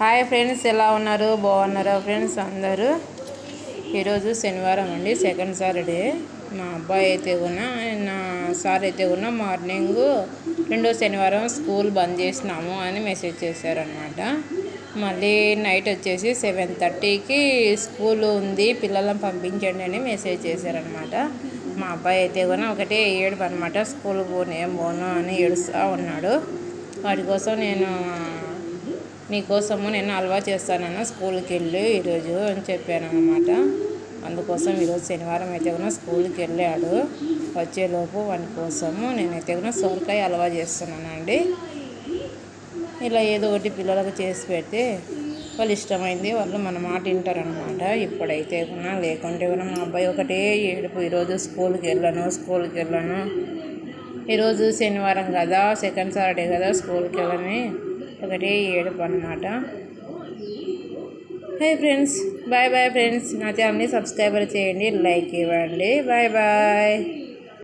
Hi friends, ఎలా ఉన్నారు? బాగున్నారా ఫ్రెండ్స్ అందరూ? ఈరోజు శనివారం అండి, సెకండ్ సాటర్డే. మా అబ్బాయి అయితే కూడా నా సార్ అయితే కూడా మార్నింగ్ రెండో శనివారం స్కూల్ బంద్ చేసినాము అని మెసేజ్ చేశారనమాట. మళ్ళీ నైట్ వచ్చేసి 7:30కి స్కూల్ ఉంది, పిల్లలను పంపించండి అని మెసేజ్ చేశారనమాట. మా అబ్బాయి అయితే కూడా ఒకటే ఏడుపు అనమాట, స్కూల్ పోను అని ఏడుస్తూ ఉన్నాడు. వాటి కోసం నీకోసము నేను హల్వా చేస్తానన్న, స్కూల్కి వెళ్ళు ఈరోజు అని చెప్పాను అనమాట. అందుకోసం ఈరోజు శనివారం అయితే కూడా స్కూల్కి వెళ్ళాడు. వచ్చేలోపు వాని కోసము నేనైతే కూడా సొరకాయ హల్వా చేస్తున్నానండి. ఇలా ఏదో ఒకటి పిల్లలకు చేసి పెడితే వాళ్ళు ఇష్టమైంది, వాళ్ళు మన మాట వింటారనమాట. ఇప్పుడైతే కూడా లేకుంటే కూడా మా అబ్బాయి ఒకటే ఏడుపు, ఈరోజు స్కూల్కి వెళ్ళను, ఈరోజు శనివారం కదా, సెకండ్ సాటర్డే కదా, స్కూల్కి వెళ్ళని ఒకటే ఏడుపు అనమాట. Hi friends, boy friends. నా ఛానల్ని సబ్స్క్రైబర్ చేయండి, లైక్ ఇవ్వండి. బాయ్.